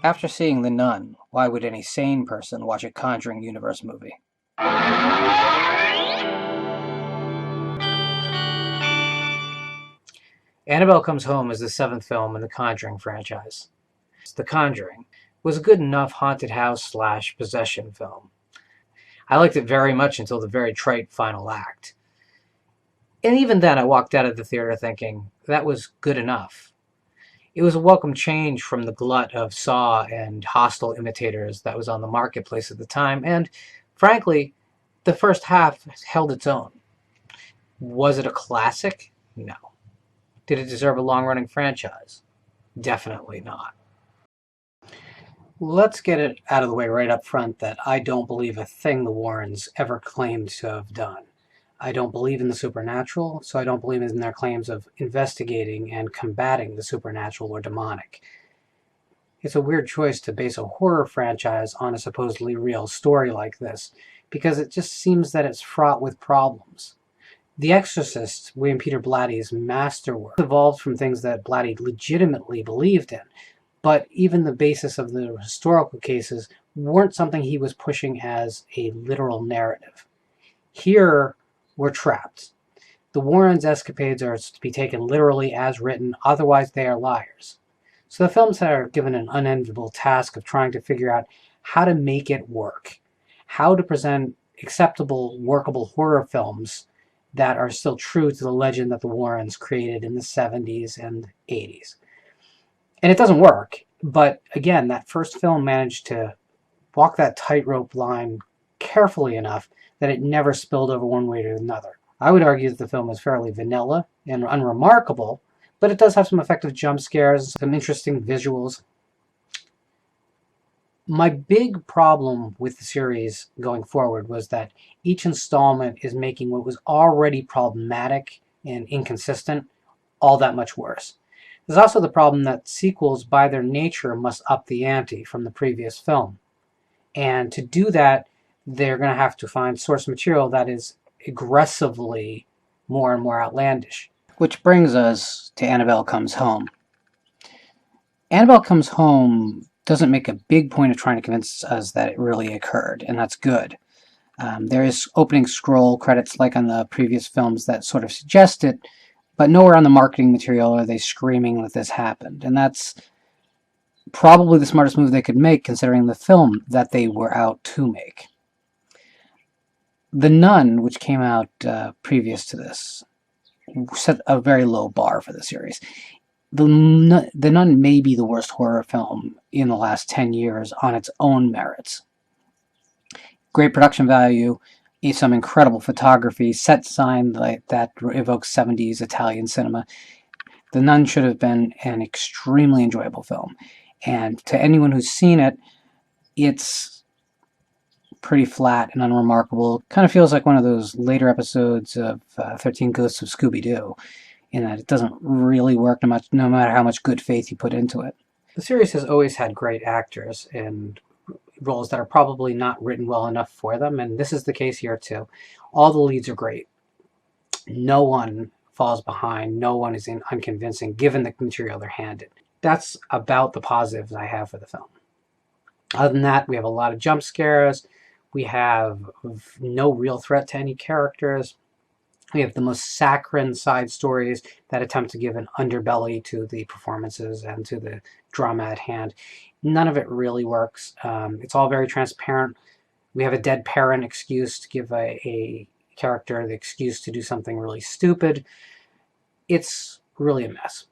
After seeing The Nun, why would any sane person watch a Conjuring universe movie? Annabelle Comes Home is the seventh film in the Conjuring franchise. The Conjuring was a good enough haunted house/possession film. I liked it very much until the very trite final act. And even then I walked out of the theater thinking, that was good enough. It was a welcome change from the glut of Saw and Hostile imitators that was on the marketplace at the time, and frankly, the first half held its own. Was it a classic? No. Did it deserve a long-running franchise? Definitely not. Let's get it out of the way right up front that I don't believe a thing the Warrens ever claimed to have done. I don't believe in the supernatural, so I don't believe in their claims of investigating and combating the supernatural or demonic. It's a weird choice to base a horror franchise on a supposedly real story like this, because it just seems that it's fraught with problems. The Exorcist, William Peter Blatty's masterwork, evolved from things that Blatty legitimately believed in, but even the basis of the historical cases weren't something he was pushing as a literal narrative. Here, we're trapped. The Warrens' escapades are to be taken literally as written, otherwise they are liars. So the films are given an unenviable task of trying to figure out how to make it work, how to present acceptable, workable horror films that are still true to the legend that the Warrens created in the 70s and 80s. And it doesn't work, but again, that first film managed to walk that tightrope line carefully enough that it never spilled over one way or another. I would argue that the film is fairly vanilla and unremarkable, but it does have some effective jump scares, some interesting visuals. My big problem with the series going forward was that each installment is making what was already problematic and inconsistent all that much worse. There's also the problem that sequels, by their nature, must up the ante from the previous film. And to do that, they're going to have to find source material that is aggressively more and more outlandish. Which brings us to Annabelle Comes Home. Annabelle Comes Home doesn't make a big point of trying to convince us that it really occurred, and that's good. There is opening scroll credits like on the previous films that sort of suggest it, but nowhere on the marketing material are they screaming that this happened. And that's probably the smartest move they could make considering the film that they were out to make. The Nun, which came out previous to this, set a very low bar for the series. The Nun may be the worst horror film in the last 10 years on its own merits. Great production value, some incredible photography, set design like that evokes 70s Italian cinema. The Nun should have been an extremely enjoyable film. And to anyone who's seen it, it's pretty flat and unremarkable. Kind of feels like one of those later episodes of 13 Ghosts of Scooby-Doo, in that it doesn't really work no matter how much good faith you put into it. The series has always had great actors and roles that are probably not written well enough for them, and this is the case here too. All the leads are great. No one falls behind, no one is unconvincing given the material they're handed. That's about the positives I have for the film. Other than that, we have a lot of jump scares, we have no real threat to any characters, we have the most saccharine side stories that attempt to give an underbelly to the performances and to the drama at hand. None of it really works. It's all very transparent. We have a dead parent excuse to give a character the excuse to do something really stupid. It's really a mess.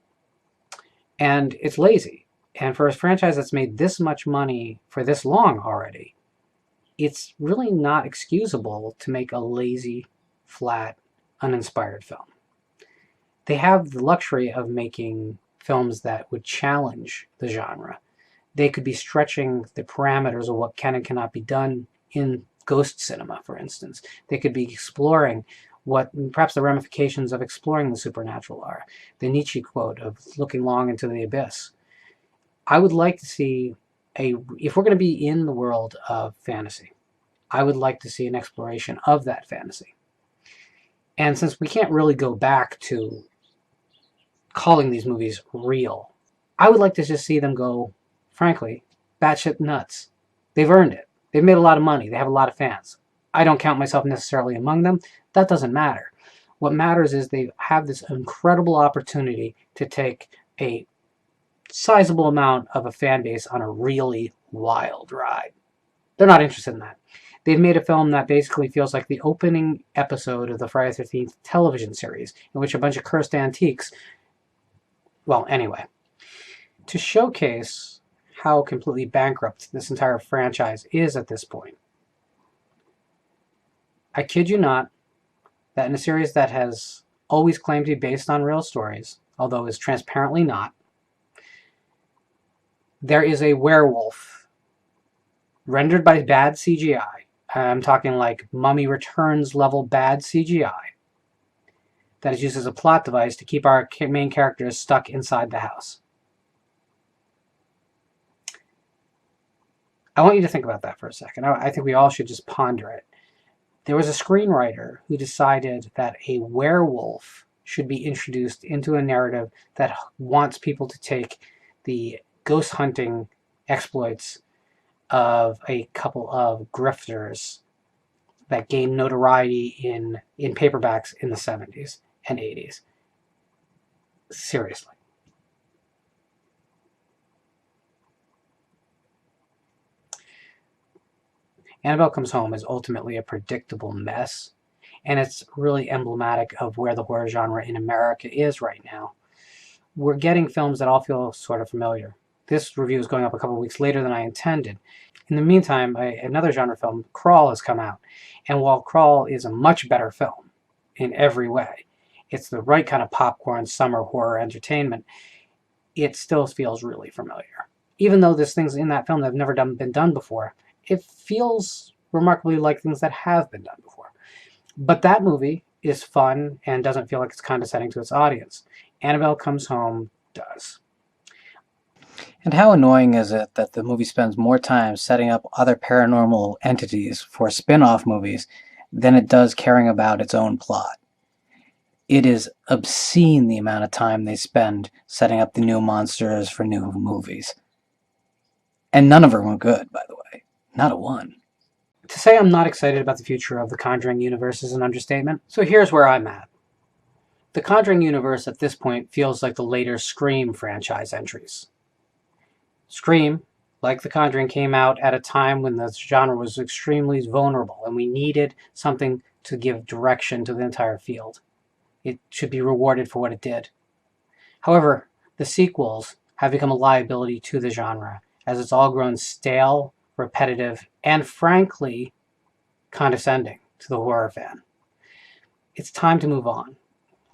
And it's lazy. And for a franchise that's made this much money for this long already, it's really not excusable to make a lazy, flat, uninspired film. They have the luxury of making films that would challenge the genre. They could be stretching the parameters of what can and cannot be done in ghost cinema, for instance. They could be exploring what perhaps the ramifications of exploring the supernatural are. The Nietzsche quote of looking long into the abyss. I would like to see if we're going to be in the world of fantasy, I would like to see an exploration of that fantasy. And since we can't really go back to calling these movies real, I would like to just see them go, frankly, batshit nuts. They've earned it. They've made a lot of money. They have a lot of fans. I don't count myself necessarily among them. That doesn't matter. What matters is they have this incredible opportunity to take a sizable amount of a fan base on a really wild ride. They're not interested in that. They've made a film that basically feels like the opening episode of the Friday the 13th television series, in which a bunch of cursed antiques... Well, anyway. To showcase how completely bankrupt this entire franchise is at this point, I kid you not, that in a series that has always claimed to be based on real stories, although is transparently not, there is a werewolf rendered by bad CGI. I'm talking like Mummy Returns level bad CGI that is used as a plot device to keep our main characters stuck inside the house. I want you to think about that for a second. I think we all should just ponder it. There was a screenwriter who decided that a werewolf should be introduced into a narrative that wants people to take the ghost hunting exploits of a couple of grifters that gained notoriety in paperbacks in the 70s and 80s. Seriously. Annabelle Comes Home is ultimately a predictable mess, and it's really emblematic of where the horror genre in America is right now. We're getting films that all feel sort of familiar. This review is going up a couple weeks later than I intended. In the meantime, another genre film, Crawl, has come out. And while Crawl is a much better film in every way, it's the right kind of popcorn summer horror entertainment, it still feels really familiar. Even though there's things in that film that have never been done before, it feels remarkably like things that have been done before. But that movie is fun and doesn't feel like it's condescending to its audience. Annabelle Comes Home does. And how annoying is it that the movie spends more time setting up other paranormal entities for spin-off movies than it does caring about its own plot? It is obscene the amount of time they spend setting up the new monsters for new movies. And none of them are good, by the way. Not a one. To say I'm not excited about the future of the Conjuring universe is an understatement, so here's where I'm at. The Conjuring universe at this point feels like the later Scream franchise entries. Scream, like The Conjuring, came out at a time when the genre was extremely vulnerable and we needed something to give direction to the entire field. It should be rewarded for what it did. However, the sequels have become a liability to the genre, as it's all grown stale, repetitive, and frankly, condescending to the horror fan. It's time to move on.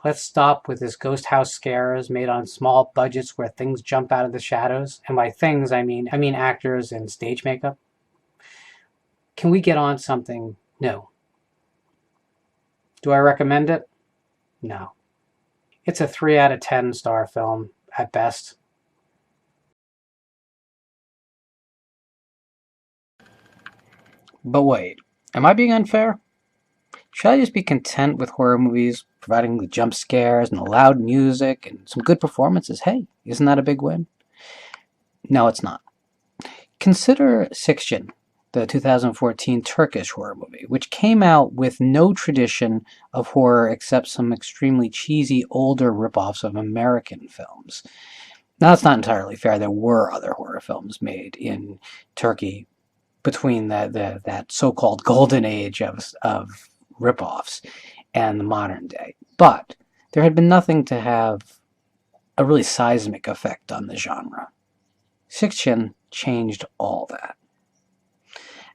Let's stop with this ghost house scares made on small budgets where things jump out of the shadows. And by things, I mean actors and stage makeup. Can we get on something new? Do I recommend it? No. It's a 3 out of 10 star film at best. But wait, am I being unfair? Should I just be content with horror movies providing the jump scares and the loud music and some good performances? Hey, isn't that a big win? No, it's not. Consider Siccin, the 2014 Turkish horror movie, which came out with no tradition of horror except some extremely cheesy older ripoffs of American films. Now, that's not entirely fair. There were other horror films made in Turkey between that so-called golden age of ripoffs and the modern day. But there had been nothing to have a really seismic effect on the genre. Siccin changed all that.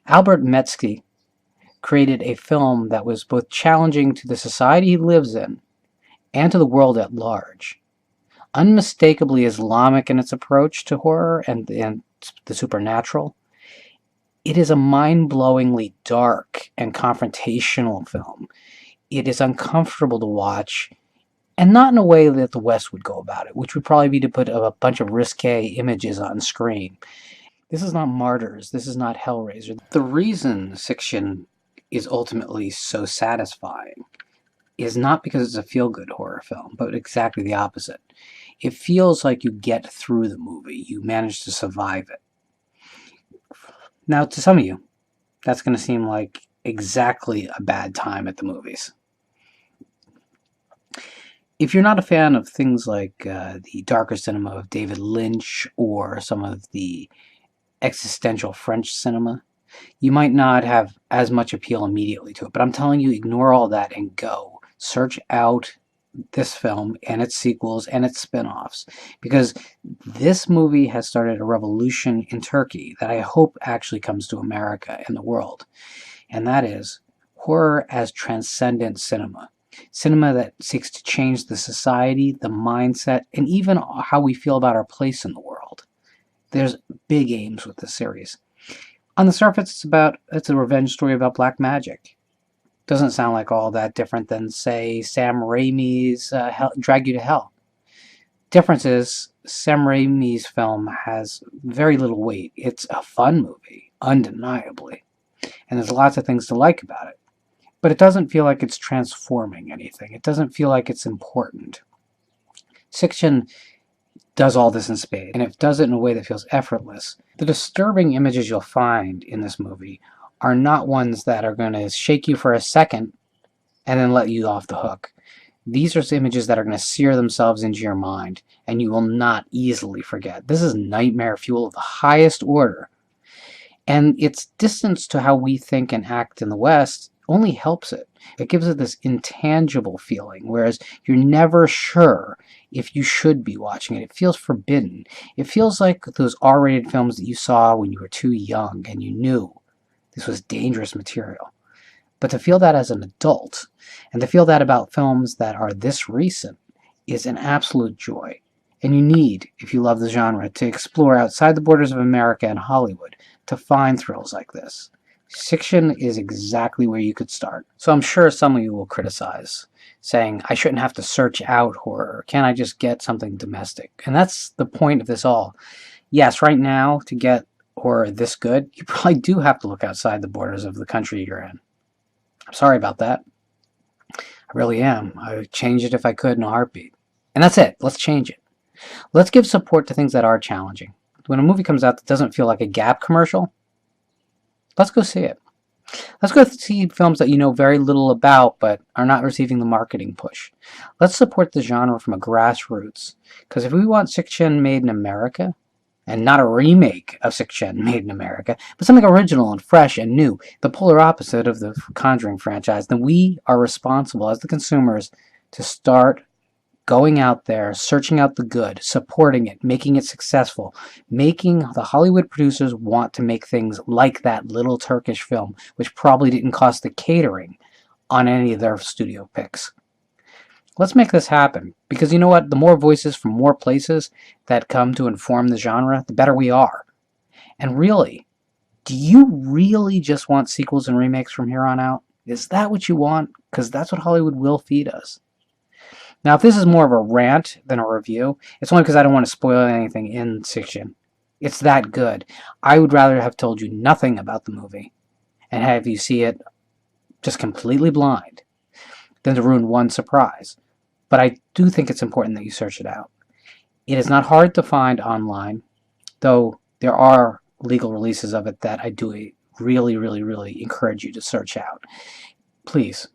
Albert Metzke created a film that was both challenging to the society he lives in and to the world at large. Unmistakably Islamic in its approach to horror and the supernatural, it is a mind-blowingly dark and confrontational film. It is uncomfortable to watch, and not in a way that the West would go about it, which would probably be to put a bunch of risque images on screen. This is not Martyrs. This is not Hellraiser. The reason Siccin is ultimately so satisfying is not because it's a feel-good horror film, but exactly the opposite. It feels like you get through the movie. You manage to survive it. Now, to some of you, that's going to seem like exactly a bad time at the movies. If you're not a fan of things like the darker cinema of David Lynch or some of the existential French cinema, you might not have as much appeal immediately to it. But I'm telling you, ignore all that and go. Search out this film and its sequels and its spin-offs, because this movie has started a revolution in Turkey that I hope actually comes to America and the world. And that is horror as transcendent cinema. Cinema that seeks to change the society, the mindset, and even how we feel about our place in the world. There's big aims with this series. On the surface, it's a revenge story about black magic. Doesn't sound like all that different than, say, Sam Raimi's Drag You to Hell. Difference is, Sam Raimi's film has very little weight. It's a fun movie, undeniably. And there's lots of things to like about it. But it doesn't feel like it's transforming anything. It doesn't feel like it's important. Siccin does all this in spades, and it does it in a way that feels effortless. The disturbing images you'll find in this movie are not ones that are going to shake you for a second and then let you off the hook. These are images that are going to sear themselves into your mind, and you will not easily forget. This is nightmare fuel of the highest order. And its distance to how we think and act in the West only helps it. It gives it this intangible feeling, whereas you're never sure if you should be watching it. It feels forbidden. It feels like those R-rated films that you saw when you were too young and you knew this was dangerous material. But to feel that as an adult, and to feel that about films that are this recent, is an absolute joy. And you need, if you love the genre, to explore outside the borders of America and Hollywood to find thrills like this. Siccin is exactly where you could start. So I'm sure some of you will criticize, saying, I shouldn't have to search out horror. Can't I just get something domestic? And that's the point of this all. Yes, right now, to get horror this good, you probably do have to look outside the borders of the country you're in. I'm sorry about that. I really am. I would change it if I could in a heartbeat. And that's it. Let's change it. Let's give support to things that are challenging. When a movie comes out that doesn't feel like a Gap commercial, let's go see it. Let's go see films that you know very little about but are not receiving the marketing push. Let's support the genre from a grassroots. Because if we want Siccin made in America, and not a remake of Siccin made in America, but something original and fresh and new, the polar opposite of the Conjuring franchise, then we are responsible as the consumers to start going out there, searching out the good, supporting it, making it successful, making the Hollywood producers want to make things like that little Turkish film, which probably didn't cost the catering on any of their studio picks. Let's make this happen, because you know what? The more voices from more places that come to inform the genre, the better we are. And really, do you really just want sequels and remakes from here on out? Is that what you want? Because that's what Hollywood will feed us. Now, if this is more of a rant than a review, it's only because I don't want to spoil anything in Siccin. It's that good. I would rather have told you nothing about the movie and have you see it just completely blind than to ruin one surprise. But I do think it's important that you search it out. It is not hard to find online, though there are legal releases of it that I do really, really, really encourage you to search out. Please,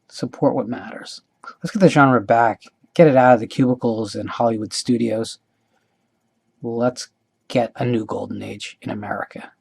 support what matters. Let's get the genre back. Get it out of the cubicles in Hollywood studios. Let's get a new golden age in America.